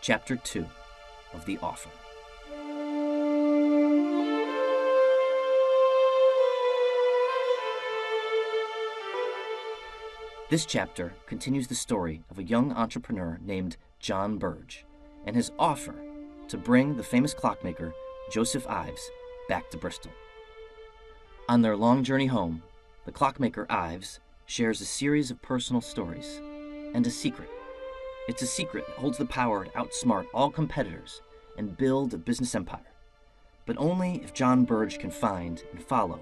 Chapter 2 of The Offer. This chapter continues the story of a young entrepreneur named John Birge and his offer to bring the famous clockmaker Joseph Ives back to Bristol. On their long journey home, the clockmaker Ives shares a series of personal stories and a secret. It's a secret that holds the power to outsmart all competitors and build a business empire, but only if John Birge can find and follow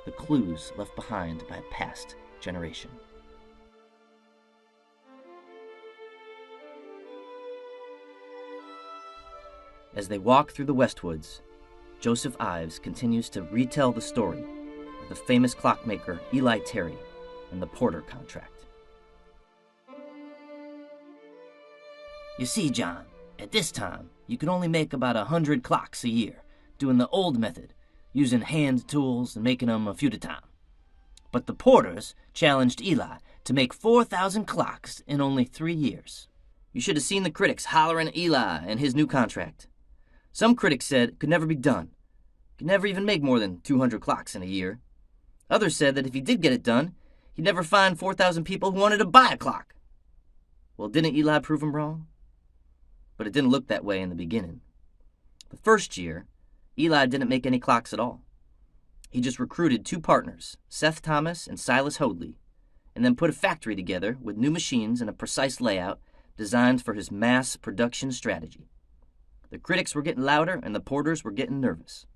the clues left behind by a past generation. As they walk through the Westwoods, Joseph Ives continues to retell the story of the famous clockmaker Eli Terry and the Porter contract. You see, John, at this time, you could only make about 100 clocks a year, doing the old method, using hand tools and making them a few at a time. But the Porters challenged Eli to make 4,000 clocks in only 3 years. You should have seen the critics hollering at Eli and his new contract. Some critics said it could never be done. Could never even make more than 200 clocks in a year. Others said that if he did get it done, he'd never find 4,000 people who wanted to buy a clock. Well, didn't Eli prove him wrong? But it didn't look that way in the beginning. The first year, Eli didn't make any clocks at all. He just recruited 2 partners, Seth Thomas and Silas Hoadley, and then put a factory together with new machines and a precise layout designed for his mass production strategy. The critics were getting louder and the Porters were getting nervous.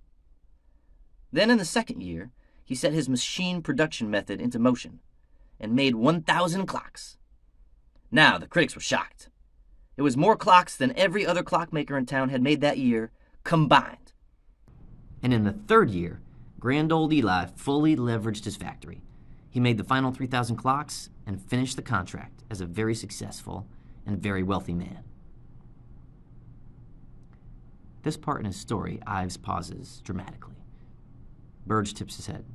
Then in the second year, he set his machine production method into motion and made 1,000 clocks. Now the critics were shocked. It was more clocks than every other clockmaker in town had made that year combined. And in the third year, grand old Eli fully leveraged his factory. He made the final 3,000 clocks and finished the contract as a very successful and very wealthy man. This part in his story, Ives pauses dramatically. Birge tips his head.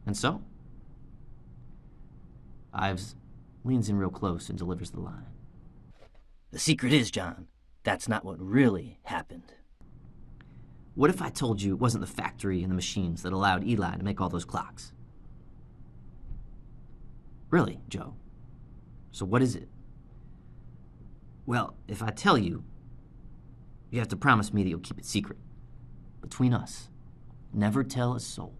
And so? Ives leans in real close and delivers the line. The secret is, John, that's not what really happened. What if I told you it wasn't the factory and the machines that allowed Eli to make all those clocks? Really, Joe? So what is it? Well, if I tell you, you have to promise me that you'll keep it secret. Between us. Never tell a soul.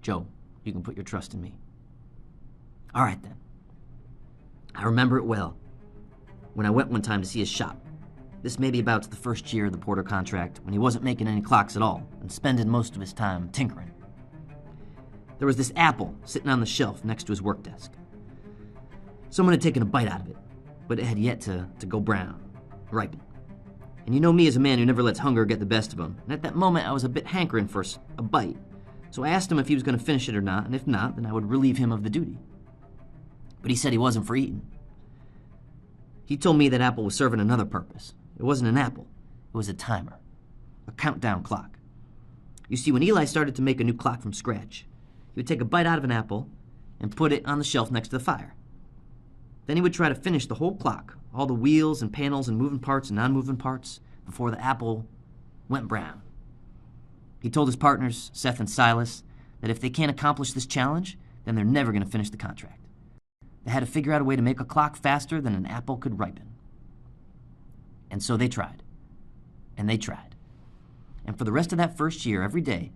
Joe, you can put your trust in me. All right, then. I remember it well. When I went one time to see his shop. This may be about the first year of the Porter contract, when he wasn't making any clocks at all and spending most of his time tinkering. There was this apple sitting on the shelf next to his work desk. Someone had taken a bite out of it, but it had yet to go brown, ripen. And you know me as a man who never lets hunger get the best of him, and at that moment I was a bit hankering for a bite. So I asked him if he was going to finish it or not, and if not, then I would relieve him of the duty. But he said he wasn't for eating. He told me that apple was serving another purpose. It wasn't an apple. It was a timer. A countdown clock. You see, when Eli started to make a new clock from scratch, he would take a bite out of an apple and put it on the shelf next to the fire. Then he would try to finish the whole clock, all the wheels and panels and moving parts and non-moving parts, before the apple went brown. He told his partners, Seth and Silas, that if they can't accomplish this challenge, then they're never going to finish the contract. They had to figure out a way to make a clock faster than an apple could ripen. And so they tried. And they tried. And for the rest of that first year, every day,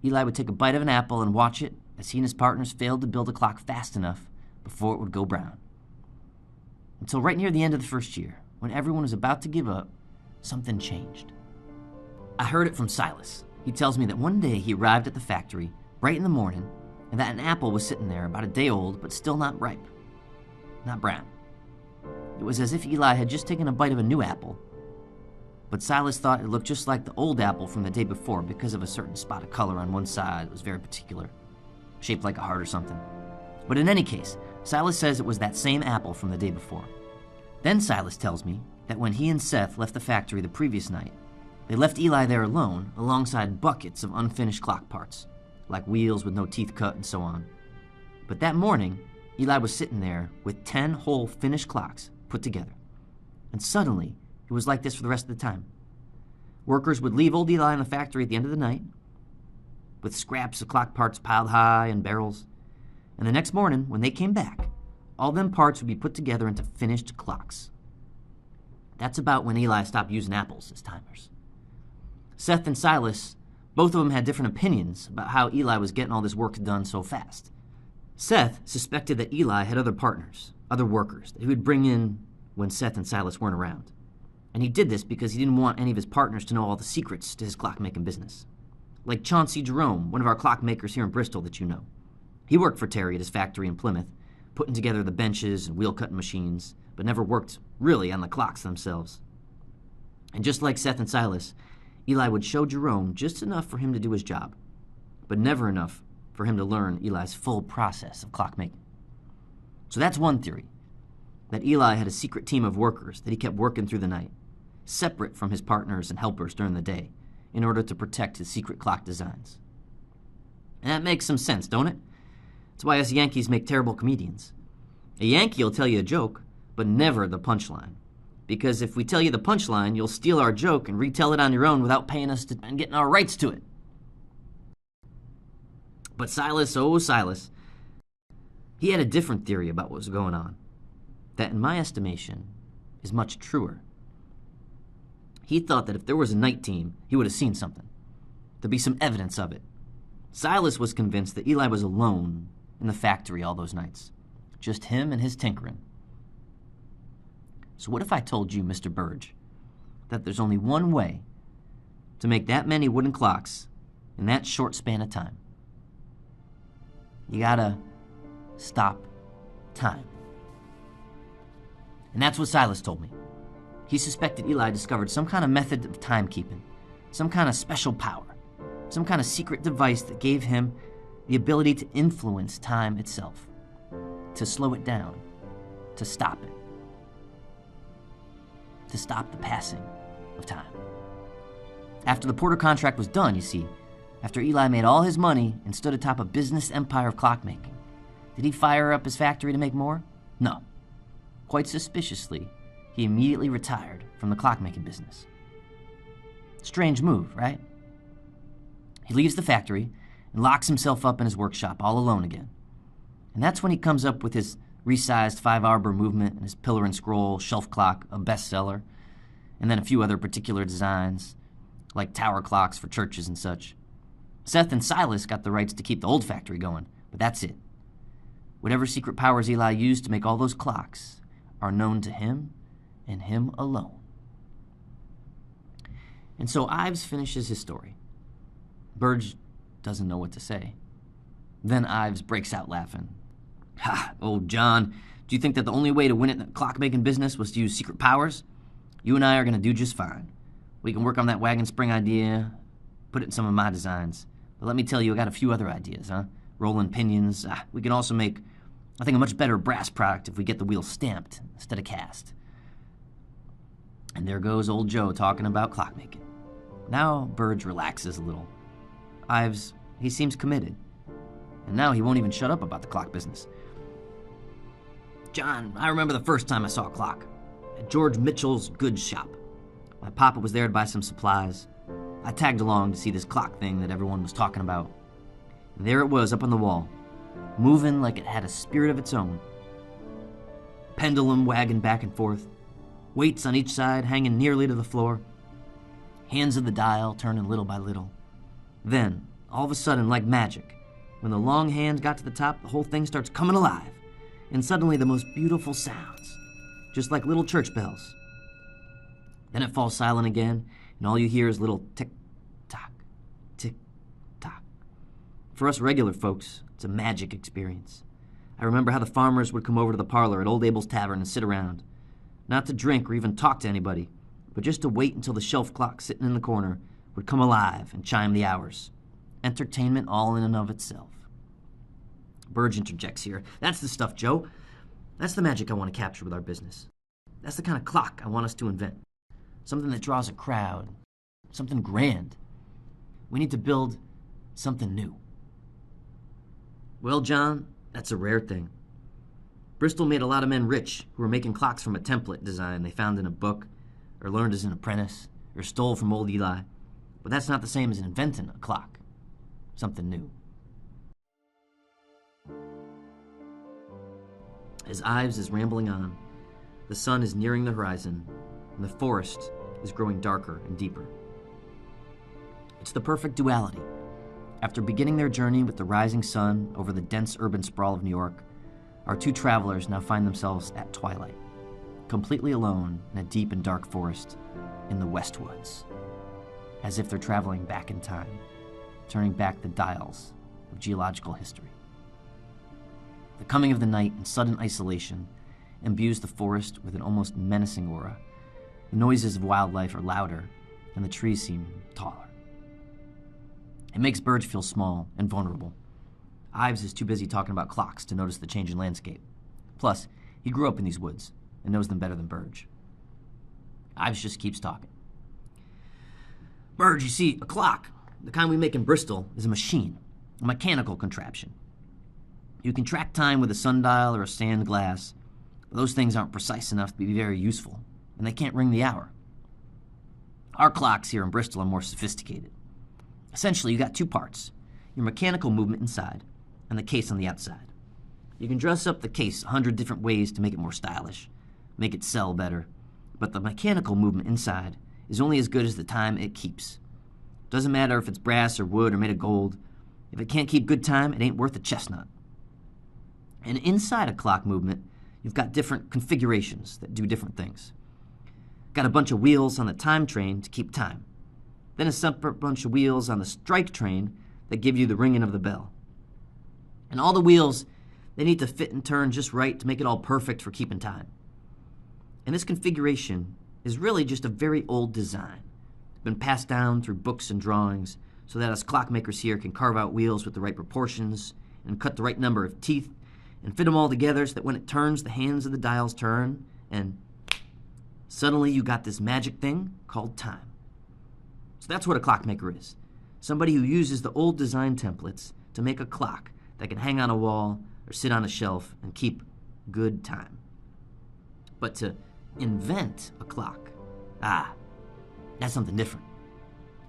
Eli would take a bite of an apple and watch it as he and his partners failed to build a clock fast enough before it would go brown. Until right near the end of the first year, when everyone was about to give up, something changed. I heard it from Silas. He tells me that one day he arrived at the factory, bright in the morning, and that an apple was sitting there about a day old, but still not ripe. Not brown. It was as if Eli had just taken a bite of a new apple, but Silas thought it looked just like the old apple from the day before because of a certain spot of color on one side. It was very particular, shaped like a heart or something. But in any case, Silas says it was that same apple from the day before. Then Silas tells me that when he and Seth left the factory the previous night, they left Eli there alone alongside buckets of unfinished clock parts, like wheels with no teeth cut and so on. But that morning, Eli was sitting there with 10 whole finished clocks put together. And suddenly, it was like this for the rest of the time. Workers would leave old Eli in the factory at the end of the night, with scraps of clock parts piled high in barrels. And the next morning, when they came back, all them parts would be put together into finished clocks. That's about when Eli stopped using apples as timers. Seth and Silas, both of them had different opinions about how Eli was getting all this work done so fast. Seth suspected that Eli had other partners, other workers, that he would bring in when Seth and Silas weren't around. And he did this because he didn't want any of his partners to know all the secrets to his clockmaking business. Like Chauncey Jerome, one of our clockmakers here in Bristol that you know. He worked for Terry at his factory in Plymouth, putting together the benches and wheel-cutting machines, but never worked really on the clocks themselves. And just like Seth and Silas, Eli would show Jerome just enough for him to do his job, but never enough for him to learn Eli's full process of clockmaking. So that's one theory, that Eli had a secret team of workers that he kept working through the night, separate from his partners and helpers during the day, in order to protect his secret clock designs. And that makes some sense, don't it? That's why us Yankees make terrible comedians. A Yankee will tell you a joke, but never the punchline. Because if we tell you the punchline, you'll steal our joke and retell it on your own without paying us and getting our rights to it. But Silas, oh Silas, he had a different theory about what was going on, that in my estimation is much truer. He thought that if there was a night team, he would have seen something. There'd be some evidence of it. Silas was convinced that Eli was alone in the factory all those nights. Just him and his tinkering. So what if I told you, Mr. Birge, that there's only one way to make that many wooden clocks in that short span of time? You gotta stop time. And that's what Silas told me. He suspected Eli discovered some kind of method of timekeeping, some kind of special power, some kind of secret device that gave him the ability to influence time itself, to slow it down, to stop it, to stop the passing of time. After the Porter contract was done, you see, after Eli made all his money and stood atop a business empire of clockmaking, did he fire up his factory to make more? No. Quite suspiciously, he immediately retired from the clockmaking business. Strange move, right? He leaves the factory and locks himself up in his workshop all alone again. And that's when he comes up with his resized 5 arbor movement and his pillar and scroll shelf clock, a bestseller, and then a few other particular designs, like tower clocks for churches and such. Seth and Silas got the rights to keep the old factory going, but that's it. Whatever secret powers Eli used to make all those clocks are known to him and him alone. And so Ives finishes his story. Birge doesn't know what to say. Then Ives breaks out laughing. Ha, old John, do you think that the only way to win it in the clockmaking business was to use secret powers? You and I are going to do just fine. We can work on that wagon spring idea, put it in some of my designs. But let me tell you, I got a few other ideas, huh? Rolling pinions. We can also make, I think, a much better brass product if we get the wheels stamped instead of cast. And there goes old Joe talking about clockmaking. Now Birge relaxes a little. Ives, he seems committed. And now he won't even shut up about the clock business. John, I remember the first time I saw a clock. At George Mitchell's goods shop. My papa was there to buy some supplies. I tagged along to see this clock thing that everyone was talking about. And there it was up on the wall, moving like it had a spirit of its own. Pendulum wagging back and forth, weights on each side hanging nearly to the floor, hands of the dial turning little by little. Then, all of a sudden, like magic, when the long hand got to the top, the whole thing starts coming alive, and suddenly the most beautiful sounds, just like little church bells. Then it falls silent again, and all you hear is little tick-tock, tick-tock. For us regular folks, it's a magic experience. I remember how the farmers would come over to the parlor at Old Abel's Tavern and sit around, not to drink or even talk to anybody, but just to wait until the shelf clock sitting in the corner would come alive and chime the hours. Entertainment all in and of itself. Birge interjects here. That's the stuff, Joe. That's the magic I want to capture with our business. That's the kind of clock I want us to invent. Something that draws a crowd. Something grand. We need to build something new. Well, John, that's a rare thing. Bristol made a lot of men rich who were making clocks from a template design they found in a book, or learned as an apprentice, or stole from old Eli. But that's not the same as inventing a clock. Something new. As Ives is rambling on, the sun is nearing the horizon, and the forest is growing darker and deeper. It's the perfect duality. After beginning their journey with the rising sun over the dense urban sprawl of New York, our two travelers now find themselves at twilight, completely alone in a deep and dark forest in the Westwoods, as if they're traveling back in time, turning back the dials of geological history. The coming of the night and sudden isolation imbues the forest with an almost menacing aura. The noises of wildlife are louder, and the trees seem taller. It makes Birge feel small and vulnerable. Ives is too busy talking about clocks to notice the change in landscape. Plus, he grew up in these woods and knows them better than Birge. Ives just keeps talking. Birge, you see, a clock, the kind we make in Bristol, is a machine, a mechanical contraption. You can track time with a sundial or a sand glass, but those things aren't precise enough to be very useful, and they can't ring the hour. Our clocks here in Bristol are more sophisticated. Essentially, you got two parts, your mechanical movement inside and the case on the outside. You can dress up the case 100 different ways to make it more stylish, make it sell better, but the mechanical movement inside is only as good as the time it keeps. Doesn't matter if it's brass or wood or made of gold. If it can't keep good time, it ain't worth a chestnut. And inside a clock movement, you've got different configurations that do different things. Got a bunch of wheels on the time train to keep time. Then a separate bunch of wheels on the strike train that give you the ringing of the bell. And all the wheels, they need to fit and turn just right to make it all perfect for keeping time. And this configuration is really just a very old design. It's been passed down through books and drawings so that us clockmakers here can carve out wheels with the right proportions and cut the right number of teeth and fit them all together so that when it turns, the hands of the dials turn, and suddenly you got this magic thing called time. So that's what a clockmaker is. Somebody who uses the old design templates to make a clock that can hang on a wall or sit on a shelf and keep good time. But to invent a clock, that's something different.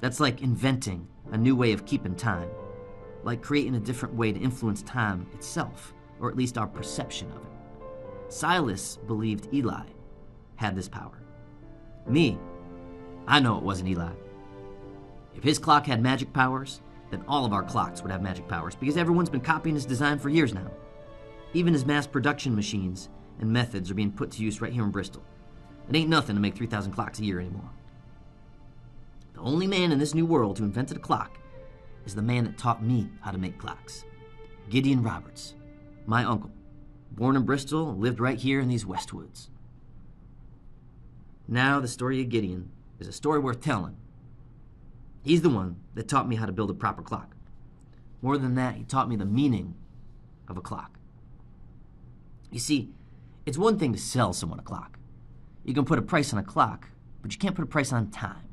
That's like inventing a new way of keeping time, like creating a different way to influence time itself, or at least our perception of it. Silas believed Eli had this power. Me, I know it wasn't Eli. If his clock had magic powers, then all of our clocks would have magic powers, because everyone's been copying his design for years now. Even his mass production machines and methods are being put to use right here in Bristol. It ain't nothing to make 3,000 clocks a year anymore. The only man in this new world who invented a clock is the man that taught me how to make clocks. Gideon Roberts, my uncle, born in Bristol, lived right here in these Westwoods. Now the story of Gideon is a story worth telling. He's the one that taught me how to build a proper clock. More than that, he taught me the meaning of a clock. You see, it's one thing to sell someone a clock. You can put a price on a clock, but you can't put a price on time.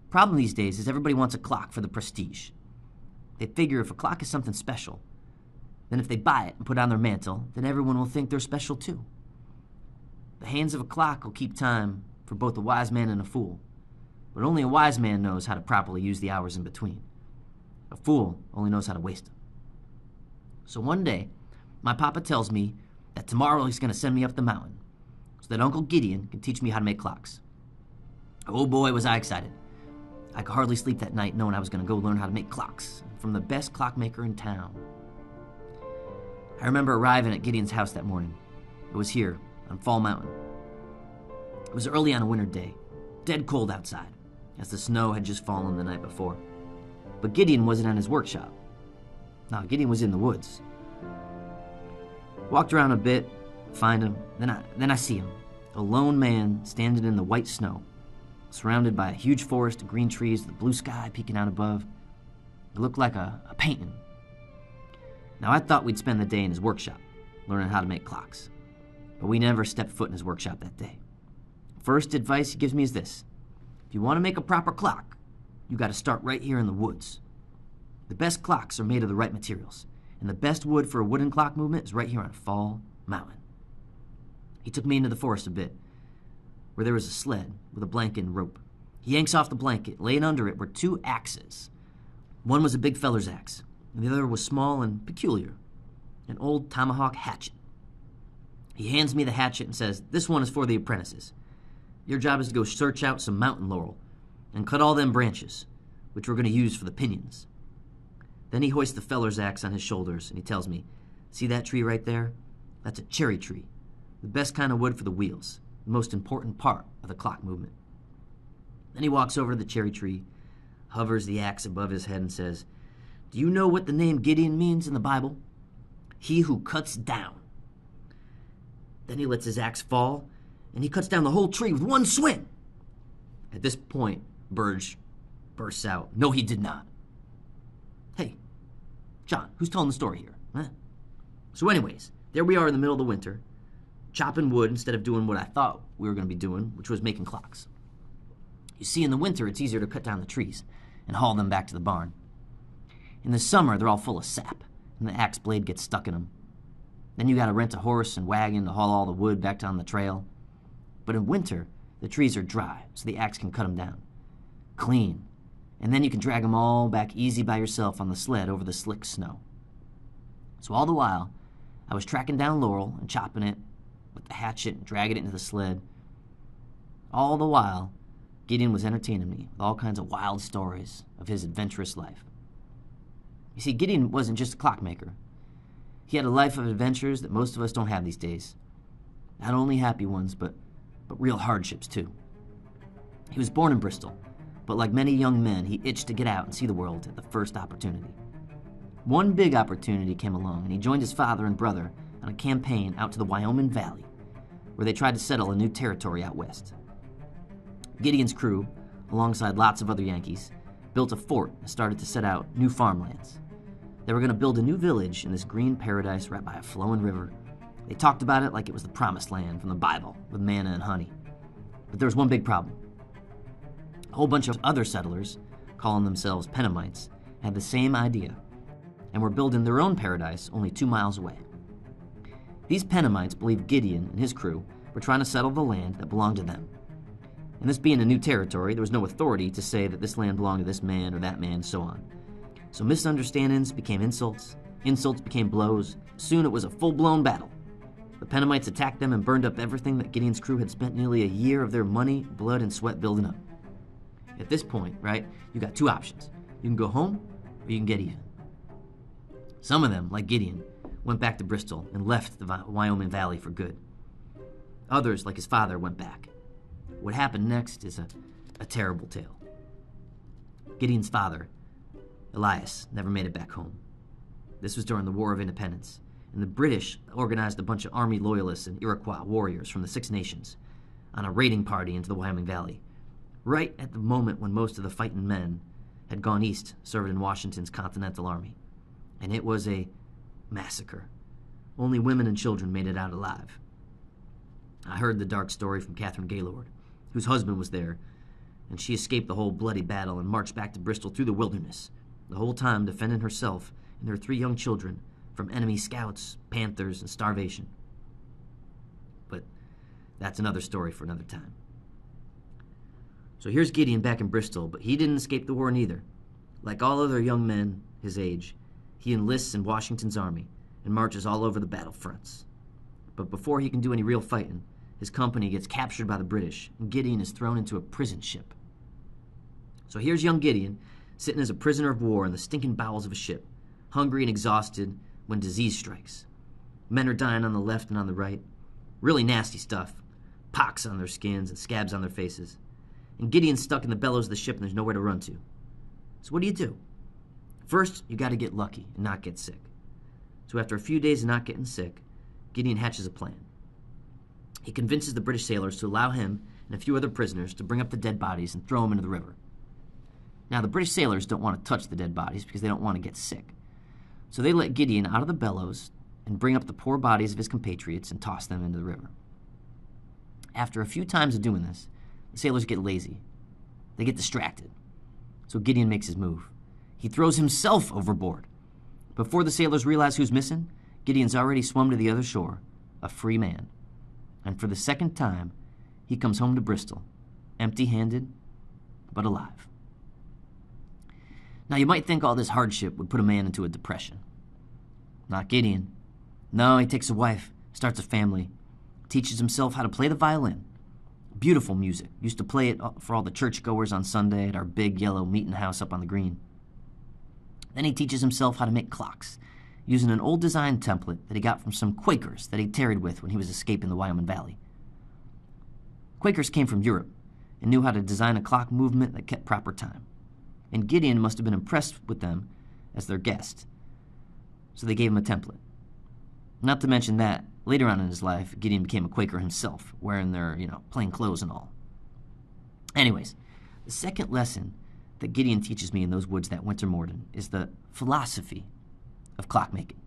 Problem these days is everybody wants a clock for the prestige. They figure if a clock is something special, then if they buy it and put it on their mantle, then everyone will think they're special too. The hands of a clock will keep time for both a wise man and a fool, but only a wise man knows how to properly use the hours in between. A fool only knows how to waste them. So one day, my papa tells me that tomorrow he's going to send me up the mountain so that Uncle Gideon can teach me how to make clocks. Oh boy, was I excited. I could hardly sleep that night knowing I was going to go learn how to make clocks from the best clockmaker in town. I remember arriving at Gideon's house that morning. It was here, on Fall Mountain. It was early on a winter day, dead cold outside, as the snow had just fallen the night before. But Gideon wasn't in his workshop. No, Gideon was in the woods. Walked around a bit, find him, then I see him, a lone man standing in the white snow, surrounded by a huge forest of green trees, the blue sky peeking out above. It looked like a painting. Now, I thought we'd spend the day in his workshop, learning how to make clocks. But we never stepped foot in his workshop that day. First advice he gives me is this: if you want to make a proper clock, you got to start right here in the woods. The best clocks are made of the right materials, And the best wood for a wooden clock movement is right here on Fall Mountain. He took me into the forest a bit, where there was a sled with a blanket and rope. He yanks off the blanket. Laying under it were 2 axes. One was a big feller's axe, and the other was small and peculiar, an old tomahawk hatchet. He hands me the hatchet and says, "This one is for the apprentices. Your job is to go search out some mountain laurel and cut all them branches, which we're going to use for the pinions." Then he hoists the feller's axe on his shoulders, and he tells me, "See that tree right there? That's a cherry tree, the best kind of wood for the wheels, the most important part of the clock movement." Then he walks over to the cherry tree, hovers the axe above his head, and says, "Do you know what the name Gideon means in the Bible? He who cuts down." Then he lets his axe fall, and he cuts down the whole tree with one swing. At this point, Birge bursts out, "No, he did not." Hey, John, who's telling the story here? Huh? So anyways, there we are in the middle of the winter, chopping wood instead of doing what I thought we were going to be doing, which was making clocks. You see, in the winter, it's easier to cut down the trees and haul them back to the barn. In the summer, they're all full of sap, and the axe blade gets stuck in them. Then you got to rent a horse and wagon to haul all the wood back down the trail. But in winter, the trees are dry, so the axe can cut them down. Clean. And then you can drag them all back easy by yourself on the sled over the slick snow. So all the while, I was tracking down laurel and chopping it with the hatchet and dragging it into the sled. All the while, Gideon was entertaining me with all kinds of wild stories of his adventurous life. You see, Gideon wasn't just a clockmaker. He had a life of adventures that most of us don't have these days. Not only happy ones, but real hardships too. He was born in Bristol, but like many young men, he itched to get out and see the world at the first opportunity. One big opportunity came along, and he joined his father and brother on a campaign out to the Wyoming Valley, where they tried to settle a new territory out west. Gideon's crew, alongside lots of other Yankees, built a fort and started to set out new farmlands. They were going to build a new village in this green paradise right by a flowing river. They talked about it like it was the promised land from the Bible with manna and honey. But there was one big problem. A whole bunch of other settlers, calling themselves Pennamites, had the same idea and were building their own paradise only 2 miles away. These Pennamites believed Gideon and his crew were trying to settle the land that belonged to them. And this being a new territory, there was no authority to say that this land belonged to this man or that man, so on. So misunderstandings became insults, insults became blows. Soon it was a full-blown battle. The Pennamites attacked them and burned up everything that Gideon's crew had spent nearly a year of their money, blood, and sweat building up. At this point, right, you got 2 options. You can go home, or you can get even. Some of them, like Gideon, went back to Bristol and left the Wyoming Valley for good. Others, like his father, went back. What happened next is a terrible tale. Gideon's father, Elias, never made it back home. This was during the War of Independence, and the British organized a bunch of Army loyalists and Iroquois warriors from the 6 Nations on a raiding party into the Wyoming Valley, right at the moment when most of the fighting men had gone east, served in Washington's Continental Army. And it was a massacre. Only women and children made it out alive. I heard the dark story from Catherine Gaylord, whose husband was there, and she escaped the whole bloody battle and marched back to Bristol through the wilderness, the whole time defending herself and her 3 young children from enemy scouts, panthers, and starvation. But that's another story for another time. So here's Gideon back in Bristol, but he didn't escape the war neither. Like all other young men his age, he enlists in Washington's army and marches all over the battlefronts. But before he can do any real fighting, his company gets captured by the British, and Gideon is thrown into a prison ship. So here's young Gideon, sitting as a prisoner of war in the stinking bowels of a ship, hungry and exhausted when disease strikes. Men are dying on the left and on the right. Really nasty stuff. Pox on their skins and scabs on their faces. And Gideon's stuck in the bellows of the ship and there's nowhere to run to. So what do? First, you got to get lucky and not get sick. So after a few days of not getting sick, Gideon hatches a plan. He convinces the British sailors to allow him and a few other prisoners to bring up the dead bodies and throw them into the river. Now, the British sailors don't want to touch the dead bodies because they don't want to get sick. So they let Gideon out of the bellows and bring up the poor bodies of his compatriots and toss them into the river. After a few times of doing this, the sailors get lazy. They get distracted. So Gideon makes his move. He throws himself overboard, Before the sailors realize who's missing, Gideon's already swum to the other shore, a free man. And for the second time, he comes home to Bristol, empty-handed, but alive. Now, you might think all this hardship would put a man into a depression. Not Gideon. No, he takes a wife, starts a family, teaches himself how to play the violin. Beautiful music. Used to play it for all the churchgoers on Sunday at our big yellow meeting house up on the green. Then he teaches himself how to make clocks, using an old design template that he got from some Quakers that he tarried with when he was escaping the Wyoming Valley. Quakers came from Europe and knew how to design a clock movement that kept proper time. And Gideon must have been impressed with them as their guest, so they gave him a template. Not to mention that, later on in his life, Gideon became a Quaker himself, wearing their, plain clothes and all. Anyways, the second lesson that Gideon teaches me in those woods that winter morning is the philosophy of clockmaking,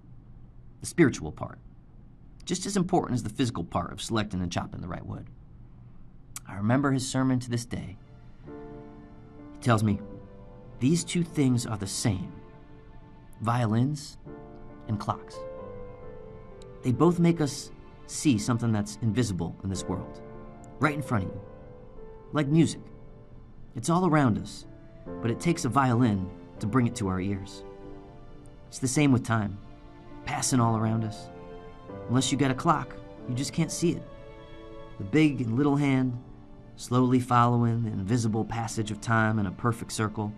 the spiritual part, just as important as the physical part of selecting and chopping the right wood. I remember his sermon to this day. He tells me, these two things are the same, violins and clocks. They both make us see something that's invisible in this world, right in front of you, like music. It's all around us, but it takes a violin to bring it to our ears. It's the same with time, passing all around us. Unless you got a clock, you just can't see it. The big and little hand, slowly following the invisible passage of time in a perfect circle,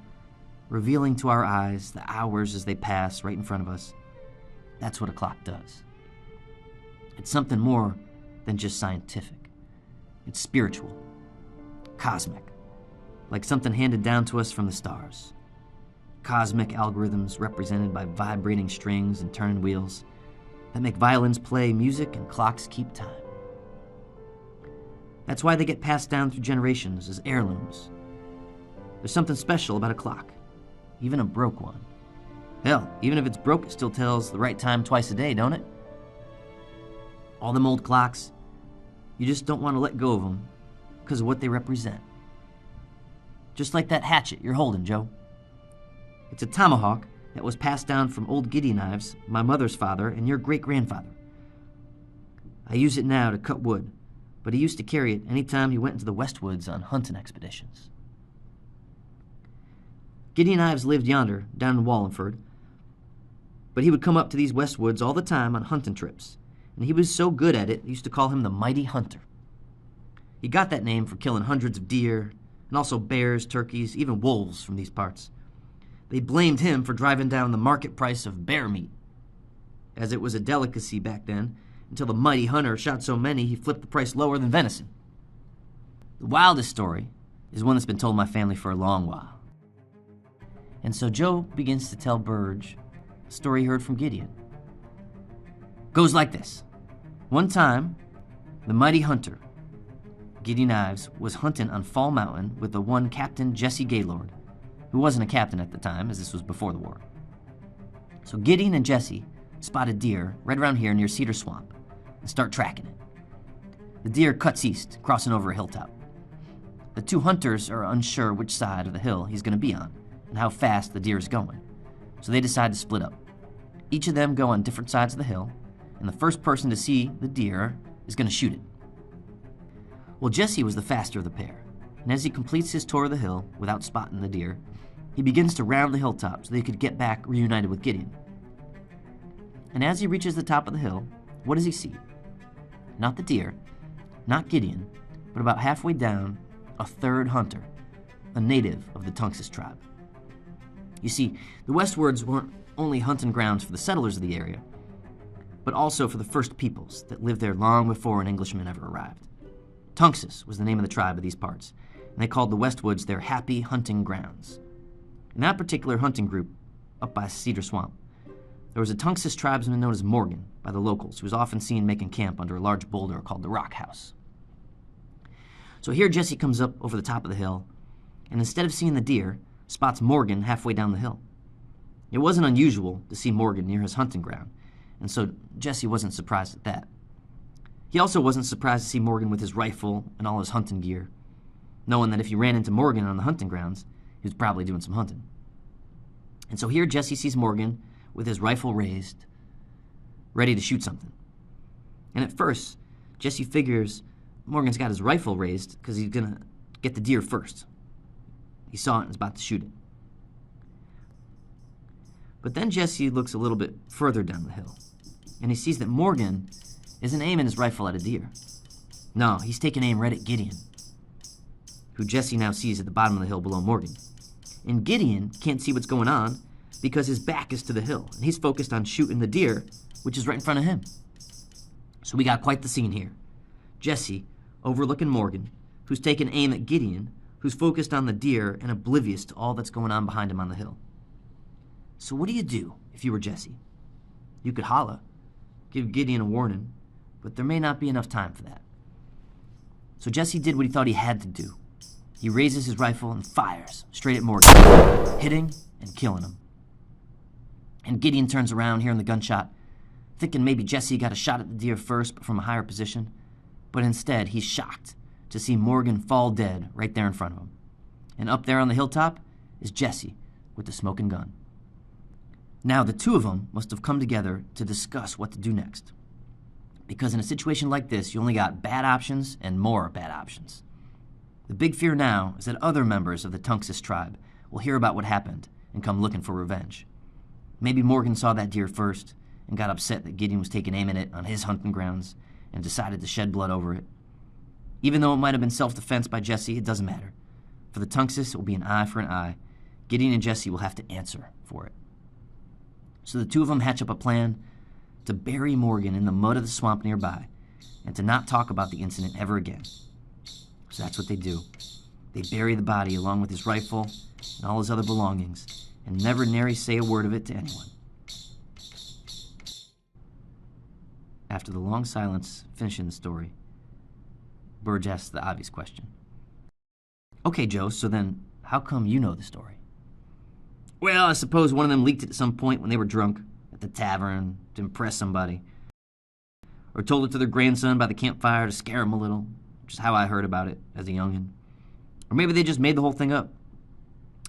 revealing to our eyes the hours as they pass right in front of us. That's what a clock does. It's something more than just scientific. It's spiritual, cosmic, like something handed down to us from the stars. Cosmic algorithms represented by vibrating strings and turning wheels that make violins play music and clocks keep time. That's why they get passed down through generations as heirlooms. There's something special about a clock, even a broke one. Hell, even if it's broke, it still tells the right time twice a day, don't it? All them old clocks, you just don't want to let go of them because of what they represent. Just like that hatchet you're holding, Joe. It's a tomahawk that was passed down from old Gideon Ives, my mother's father, and your great-grandfather. I use it now to cut wood, but he used to carry it any time he went into the Westwoods on hunting expeditions. Gideon Ives lived yonder, down in Wallingford, but he would come up to these Westwoods all the time on hunting trips, and he was so good at it, they used to call him the Mighty Hunter. He got that name for killing hundreds of deer, and also bears, turkeys, even wolves from these parts. They blamed him for driving down the market price of bear meat, as it was a delicacy back then, until the Mighty Hunter shot so many he flipped the price lower than venison. The wildest story is one that's been told my family for a long while. And so Joe begins to tell Birge a story he heard from Gideon. Goes like this. One time, the Mighty Hunter, Gideon Ives, was hunting on Fall Mountain with the one Captain Jesse Gaylord, who wasn't a captain at the time, as this was before the war. So Gideon and Jesse spotted deer right around here near Cedar Swamp and start tracking it. The deer cuts east, crossing over a hilltop. The two hunters are unsure which side of the hill he's going to be on and how fast the deer is going, so they decide to split up. Each of them go on different sides of the hill, and the first person to see the deer is going to shoot it. Well, Jesse was the faster of the pair, and as he completes his tour of the hill without spotting the deer, he begins to round the hilltop so they could get back reunited with Gideon. And as he reaches the top of the hill, what does he see? Not the deer, not Gideon, but about halfway down, a third hunter, a native of the Tungus tribe. You see, the Westwards weren't only hunting grounds for the settlers of the area, but also for the first peoples that lived there long before an Englishman ever arrived. Tungus was the name of the tribe of these parts, and they called the Westwoods their happy hunting grounds. In that particular hunting group, up by Cedar Swamp, there was a Tungus tribesman known as Morgan by the locals, who was often seen making camp under a large boulder called the Rock House. So here Jesse comes up over the top of the hill, and instead of seeing the deer, spots Morgan halfway down the hill. It wasn't unusual to see Morgan near his hunting ground, and so Jesse wasn't surprised at that. He also wasn't surprised to see Morgan with his rifle and all his hunting gear, knowing that if he ran into Morgan on the hunting grounds, he was probably doing some hunting. And so here Jesse sees Morgan with his rifle raised, ready to shoot something. And at first, Jesse figures Morgan's got his rifle raised because he's going to get the deer first. He saw it and is about to shoot it. But then Jesse looks a little bit further down the hill, and he sees that Morgan isn't aiming his rifle at a deer. No, he's taking aim right at Gideon, who Jesse now sees at the bottom of the hill below Morgan. And Gideon can't see what's going on because his back is to the hill, and he's focused on shooting the deer, which is right in front of him. So we got quite the scene here. Jesse overlooking Morgan, who's taking aim at Gideon, who's focused on the deer and oblivious to all that's going on behind him on the hill. So what do you do if you were Jesse? You could holla, give Gideon a warning, but there may not be enough time for that. So Jesse did what he thought he had to do. He raises his rifle and fires straight at Morgan, hitting and killing him. And Gideon turns around hearing the gunshot, thinking maybe Jesse got a shot at the deer first, but from a higher position. But instead, he's shocked to see Morgan fall dead right there in front of him. And up there on the hilltop is Jesse with the smoking gun. Now, the two of them must have come together to discuss what to do next. Because in a situation like this, you only got bad options and more bad options. The big fear now is that other members of the Tunxus tribe will hear about what happened and come looking for revenge. Maybe Morgan saw that deer first and got upset that Gideon was taking aim at it on his hunting grounds and decided to shed blood over it. Even though it might have been self-defense by Jesse, it doesn't matter. For the Tunxus, it will be an eye for an eye. Gideon and Jesse will have to answer for it. So the two of them hatch up a plan to bury Morgan in the mud of the swamp nearby and to not talk about the incident ever again. So that's what they do. They bury the body along with his rifle and all his other belongings and never nary say a word of it to anyone. After the long silence finishing the story, Birge asks the obvious question. Okay, Joe, so then how come you know the story? Well, I suppose one of them leaked it at some point when they were drunk at the tavern to impress somebody. Or told it to their grandson by the campfire to scare him a little, which is how I heard about it as a youngin'. Or maybe they just made the whole thing up.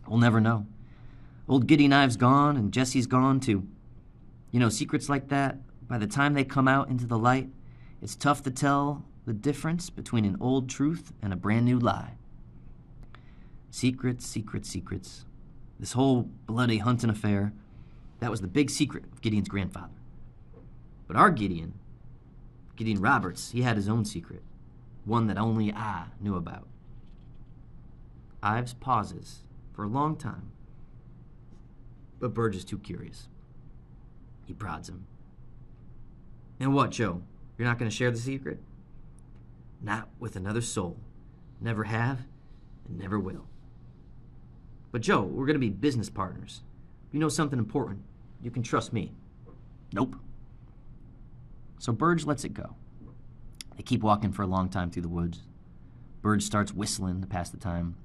We'll never know. Old Gideon Ives gone and Jesse's gone too. You know, secrets like that, by the time they come out into the light, it's tough to tell the difference between an old truth and a brand new lie. Secrets, secrets, secrets. This whole bloody hunting affair, that was the big secret of Gideon's grandfather. But our Gideon Roberts, he had his own secret, one that only I knew about. Ives pauses for a long time, but Birge is too curious. He prods him. And what, Joe? You're not going to share the secret? Not with another soul. Never have and never will. But Joe, we're going to be business partners. If you know something important, you can trust me. Nope. So Birge lets it go. They keep walking for a long time through the woods. Birge starts whistling to pass the time.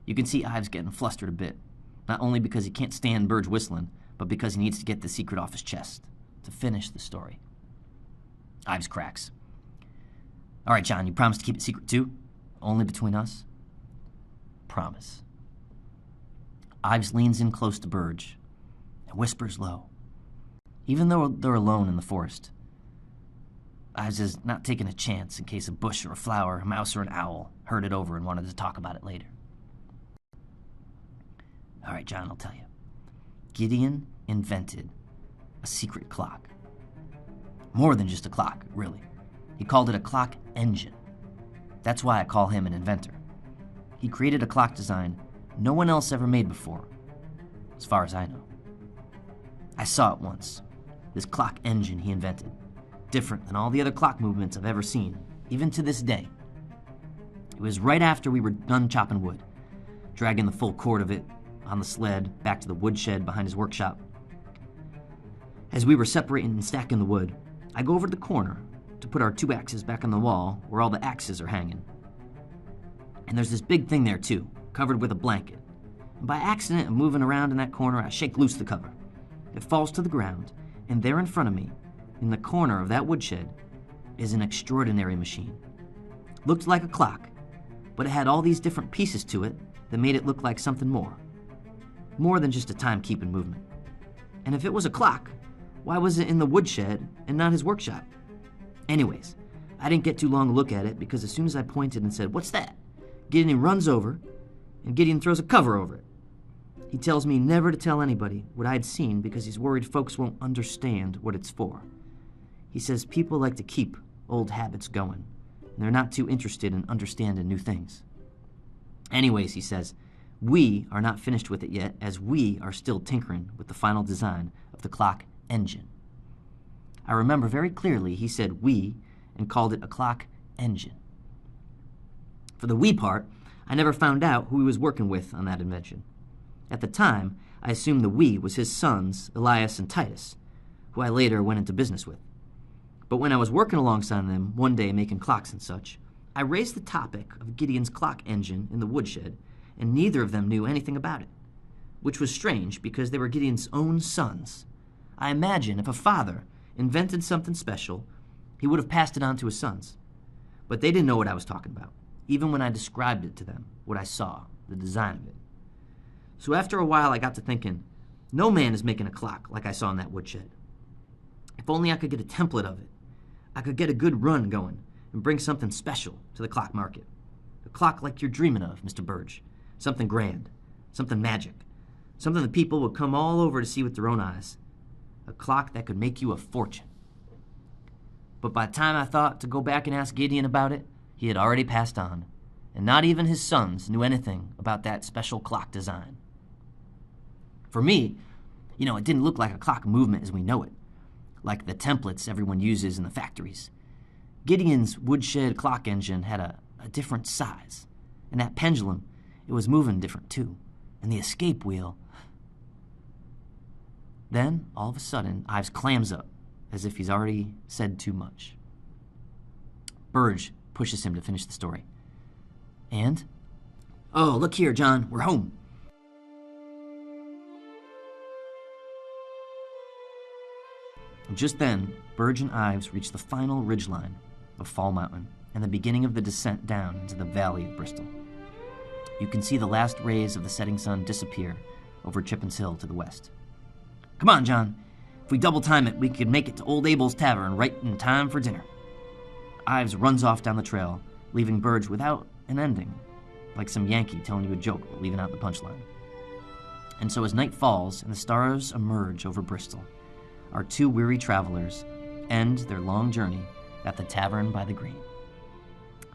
You can see Ives getting flustered a bit, not only because he can't stand Birge whistling, but because he needs to get the secret off his chest to finish the story. Ives cracks. All right, John, you promise to keep it secret too? Only between us? Promise. Ives leans in close to Birge and whispers low. Even though they're alone in the forest, Ives is not taking a chance in case a bush or a flower, a mouse or an owl heard it over and wanted to talk about it later. All right, John, I'll tell you. Gideon invented a secret clock. More than just a clock, really. He called it a clock engine. That's why I call him an inventor. He created a clock design no one else ever made before, as far as I know. I saw it once, this clock engine he invented, different than all the other clock movements I've ever seen, even to this day. It was right after we were done chopping wood, dragging the full cord of it on the sled back to the woodshed behind his workshop. As we were separating and stacking the wood, I go over to the corner to put our 2 axes back on the wall where all the axes are hanging. And there's this big thing there too, covered with a blanket. And by accident of moving around in that corner, I shake loose the cover. It falls to the ground, and there in front of me, in the corner of that woodshed, is an extraordinary machine. Looked like a clock, but it had all these different pieces to it that made it look like something more. more than just a timekeeping movement. And if it was a clock, why was it in the woodshed and not his workshop? Anyways, I didn't get too long to look at it because as soon as I pointed and said, "What's that?" Gideon runs over, and Gideon throws a cover over it. He tells me never to tell anybody what I'd seen because he's worried folks won't understand what it's for. He says people like to keep old habits going, and they're not too interested in understanding new things. Anyways, he says, we are not finished with it yet, as we are still tinkering with the final design of the clock engine. I remember very clearly he said we and called it a clock engine. For the we part, I never found out who he was working with on that invention. At the time, I assumed the we was his sons, Elias and Titus, who I later went into business with. But when I was working alongside them one day making clocks and such, I raised the topic of Gideon's clock engine in the woodshed, and neither of them knew anything about it, which was strange because they were Gideon's own sons. I imagine if a father invented something special, he would have passed it on to his sons. But they didn't know what I was talking about, even when I described it to them, what I saw, the design of it. So after a while I got to thinking, no man is making a clock like I saw in that woodshed. If only I could get a template of it, I could get a good run going and bring something special to the clock market. A clock like you're dreaming of, Mr. Birge. Something grand, something magic, something that people would come all over to see with their own eyes. A clock that could make you a fortune. But by the time I thought to go back and ask Gideon about it, he had already passed on, and not even his sons knew anything about that special clock design. For me, it didn't look like a clock movement as we know it, like the templates everyone uses in the factories. Gideon's woodshed clock engine had a different size, and that pendulum, it was moving different too, and the escape wheel. Then, all of a sudden, Ives clams up, as if he's already said too much. Birge pushes him to finish the story. And? Oh, look here, John, we're home. And just then, Birge and Ives reached the final ridgeline of Fall Mountain and the beginning of the descent down into the valley of Bristol. You can see the last rays of the setting sun disappear over Chippen's Hill to the west. Come on, John. If we double time it, we could make it to Old Abel's Tavern right in time for dinner. Ives runs off down the trail, leaving Birge without an ending, like some Yankee telling you a joke but leaving out the punchline. And so as night falls and the stars emerge over Bristol, our two weary travelers end their long journey at the Tavern by the Green.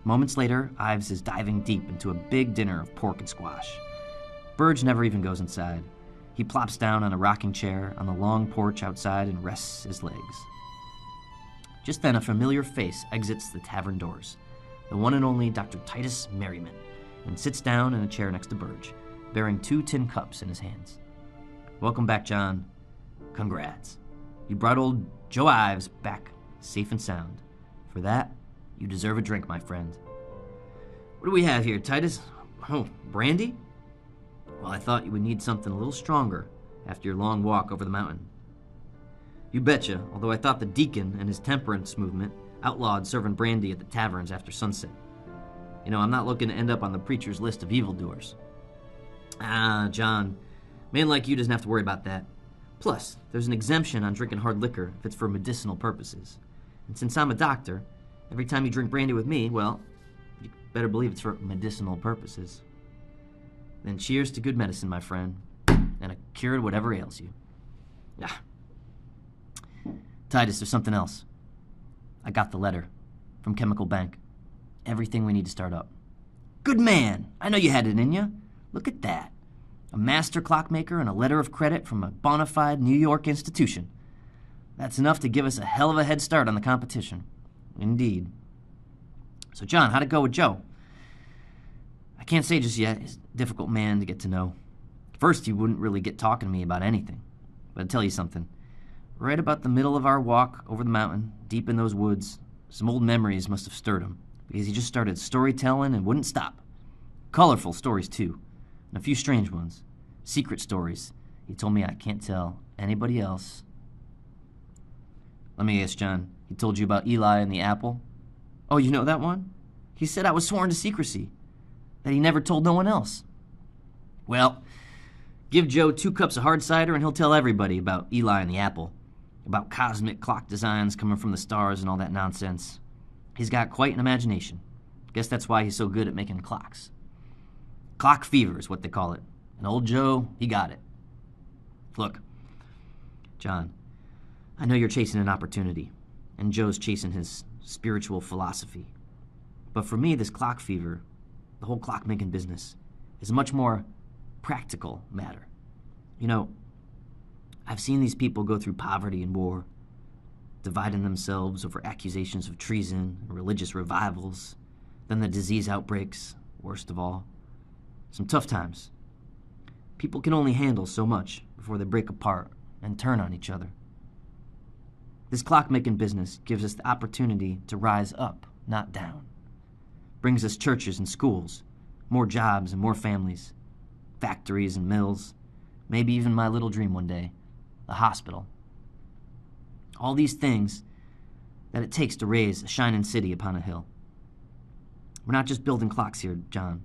Moments later, Ives is diving deep into a big dinner of pork and squash. Birge never even goes inside. He plops down on a rocking chair on the long porch outside and rests his legs. Just then, a familiar face exits the tavern doors, the one and only Dr. Titus Merriman, and sits down in a chair next to Birge, bearing 2 tin cups in his hands. Welcome back, John. Congrats. You brought old Joe Ives back safe and sound. For that, you deserve a drink, my friend. What do we have here, Titus? Oh, brandy? Well, I thought you would need something a little stronger after your long walk over the mountain. You betcha, although I thought the deacon and his temperance movement outlawed serving brandy at the taverns after sunset. I'm not looking to end up on the preacher's list of evildoers. Ah, John, a man like you doesn't have to worry about that. Plus, there's an exemption on drinking hard liquor if it's for medicinal purposes. And since I'm a doctor, every time you drink brandy with me, well, you better believe it's for medicinal purposes. Then cheers to good medicine, my friend, and a cure to whatever ails you. Ah. Titus, there's something else. I got the letter from Chemical Bank. Everything we need to start up. Good man! I know you had it in you. Look at that. A master clockmaker and a letter of credit from a bona fide New York institution. That's enough to give us a hell of a head start on the competition. Indeed. So, John, how'd it go with Joe? I can't say just yet. He's a difficult man to get to know. First, he wouldn't really get talking to me about anything. But I'll tell you something. Right about the middle of our walk over the mountain, deep in those woods, some old memories must have stirred him, because he just started storytelling and wouldn't stop. Colorful stories, too, and a few strange ones. Secret stories he told me I can't tell anybody else. Let me guess, John, he told you about Eli and the apple? Oh, you know that one? He said I was sworn to secrecy, that he never told no one else. Well, Give Joe 2 cups of hard cider and he'll tell everybody about Eli and the apple, about cosmic clock designs coming from the stars and all that nonsense. He's got quite an imagination. Guess that's why he's so good at making clocks. Clock fever is what they call it. And old Joe, he got it. Look, John, I know you're chasing an opportunity, and Joe's chasing his spiritual philosophy. But for me, this clock fever, the whole clockmaking business, is a much more practical matter. You know, I've seen these people go through poverty and war, dividing themselves over accusations of treason and religious revivals, then the disease outbreaks, worst of all. Some tough times. People can only handle so much before they break apart and turn on each other. This clockmaking business gives us the opportunity to rise up, not down. Brings us churches and schools, more jobs and more families, factories and mills, maybe even my little dream one day, a hospital. All these things that it takes to raise a shining city upon a hill. We're not just building clocks here, John.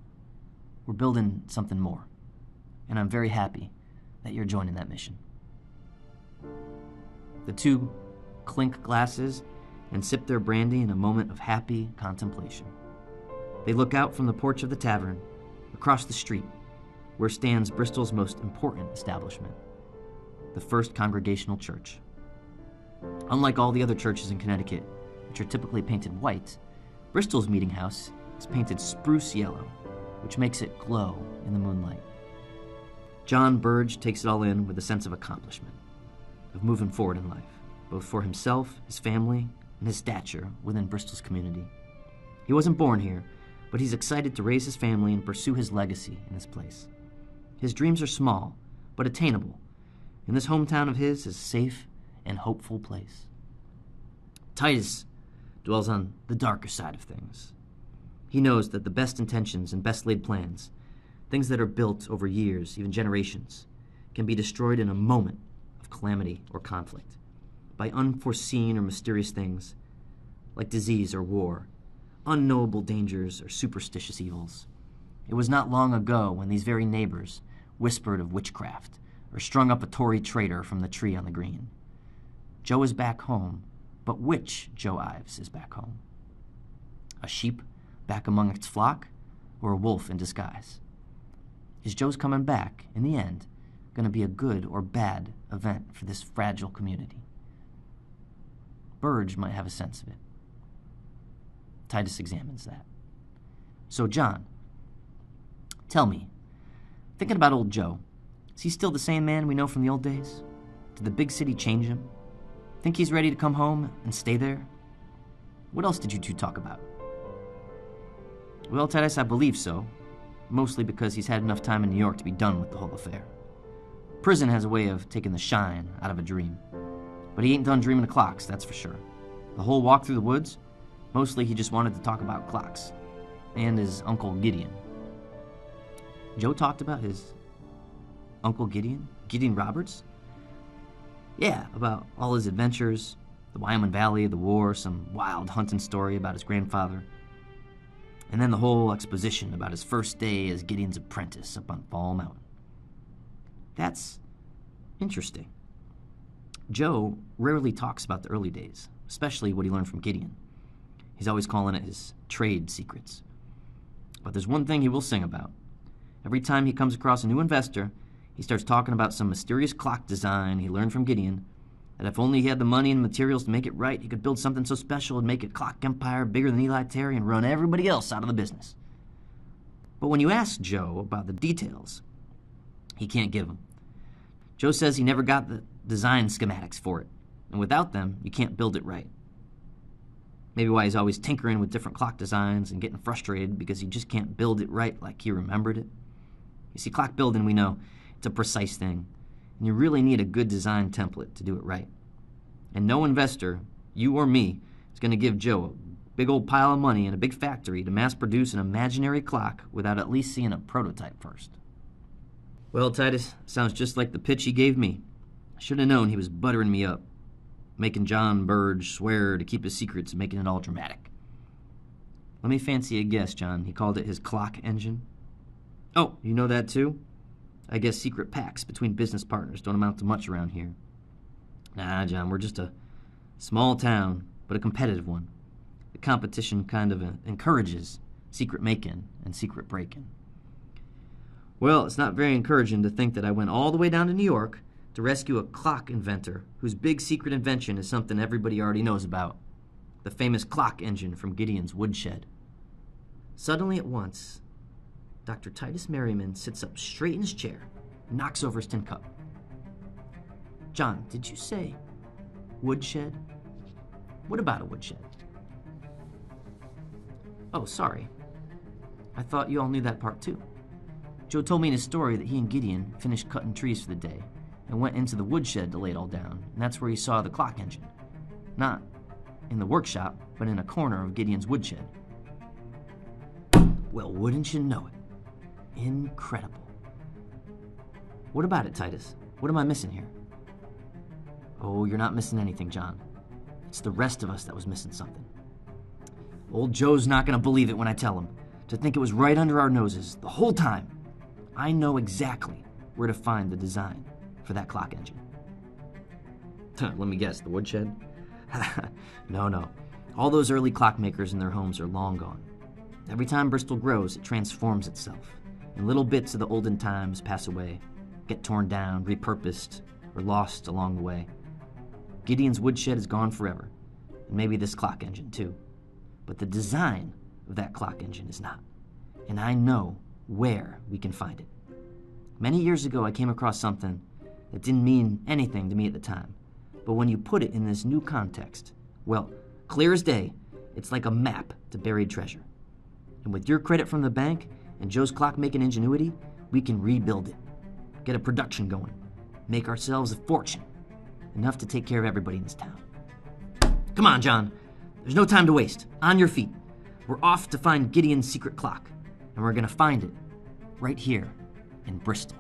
We're building something more. And I'm very happy that you're joining that mission. The two clink glasses and sip their brandy in a moment of happy contemplation. They look out from the porch of the tavern, across the street, where stands Bristol's most important establishment, the First Congregational Church. Unlike all the other churches in Connecticut, which are typically painted white, Bristol's meeting house is painted spruce yellow, which makes it glow in the moonlight. John Birge takes it all in with a sense of accomplishment, of moving forward in life, both for himself, his family, and his stature within Bristol's community. He wasn't born here, but he's excited to raise his family and pursue his legacy in this place. His dreams are small, but attainable, and this hometown of his is a safe and hopeful place. Titus dwells on the darker side of things. He knows that the best intentions and best laid plans, things that are built over years, even generations, can be destroyed in a moment of calamity or conflict by unforeseen or mysterious things like disease or war, unknowable dangers or superstitious evils. It was not long ago when these very neighbors whispered of witchcraft or strung up a Tory traitor from the tree on the green. Joe is back home, but which Joe Ives is back home? A sheep back among its flock, or a wolf in disguise? Is Joe's coming back, in the end, going to be a good or bad event for this fragile community? Birge might have a sense of it. Titus examines that. So, John, tell me, thinking about old Joe, is he still the same man we know from the old days? Did the big city change him? Think he's ready to come home and stay there? What else did you two talk about? Well, Titus, I believe so. Mostly because he's had enough time in New York to be done with the whole affair. Prison has a way of taking the shine out of a dream. But he ain't done dreaming of clocks, that's for sure. The whole walk through the woods, mostly he just wanted to talk about clocks. And his Uncle Gideon. Joe talked about his Uncle Gideon? Gideon Roberts? Yeah, about all his adventures, the Wyoming Valley, the war, some wild hunting story about his grandfather. And then the whole exposition about his first day as Gideon's apprentice up on Fall Mountain. That's interesting. Joe rarely talks about the early days, especially what he learned from Gideon. He's always calling it his trade secrets. But there's one thing he will sing about. Every time he comes across a new investor, he starts talking about some mysterious clock design he learned from Gideon, that if only he had the money and materials to make it right, he could build something so special and make a clock empire bigger than Eli Terry and run everybody else out of the business. But when you ask Joe about the details, he can't give them. Joe says he never got the design schematics for it, and without them, you can't build it right. Maybe why he's always tinkering with different clock designs and getting frustrated because he just can't build it right like he remembered it. You see, clock building, we know, it's a precise thing, and you really need a good design template to do it right. And no investor, you or me, is going to give Joe a big old pile of money and a big factory to mass produce an imaginary clock without at least seeing a prototype first. Well, Titus, sounds just like the pitch he gave me. I should have known he was buttering me up, making John Birge swear to keep his secrets and making it all dramatic. Let me fancy a guess, John. He called it his clock engine. Oh, you know that too? I guess secret pacts between business partners don't amount to much around here. Nah, John, we're just a small town, but a competitive one. The competition kind of encourages secret make-in and secret break-in. Well, it's not very encouraging to think that I went all the way down to New York to rescue a clock inventor whose big secret invention is something everybody already knows about. The famous clock engine from Gideon's woodshed. Suddenly at once, Dr. Titus Merriman sits up straight in his chair and knocks over his tin cup. John, did you say woodshed? What about a woodshed? Oh, sorry. I thought you all knew that part too. Joe told me in his story that he and Gideon finished cutting trees for the day and went into the woodshed to lay it all down, and that's where he saw the clock engine. Not in the workshop, but in a corner of Gideon's woodshed. Well, wouldn't you know it? Incredible. What about it, Titus? What am I missing here? Oh, you're not missing anything, John. It's the rest of us that was missing something. Old Joe's not going to believe it when I tell him. To think it was right under our noses the whole time. I know exactly where to find the design for that clock engine. Let me guess, the woodshed? No. All those early clockmakers in their homes are long gone. Every time Bristol grows, it transforms itself, and little bits of the olden times pass away, get torn down, repurposed, or lost along the way. Gideon's woodshed is gone forever, and maybe this clock engine too. But the design of that clock engine is not, and I know where we can find it. Many years ago, I came across something that didn't mean anything to me at the time, but when you put it in this new context, well, clear as day, it's like a map to buried treasure. And with your credit from the bank and Joe's clock-making ingenuity, we can rebuild it, get a production going, make ourselves a fortune, enough to take care of everybody in this town. Come on, John. There's no time to waste. On your feet. We're off to find Gideon's secret clock, and we're going to find it right here in Bristol.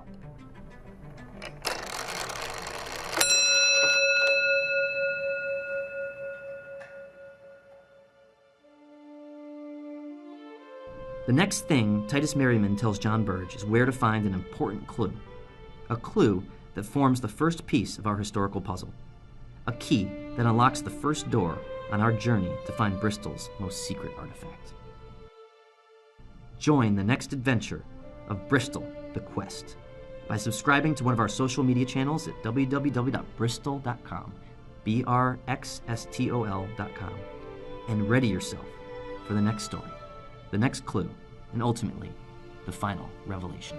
The next thing Titus Merriman tells John Birge is where to find an important clue. A clue that forms the first piece of our historical puzzle. A key that unlocks the first door on our journey to find Bristol's most secret artifact. Join the next adventure of Bristol, the Quest, by subscribing to one of our social media channels at www.bristol.com, BRXSTOL.com, and ready yourself for the next story, the next clue, and ultimately, the final revelation.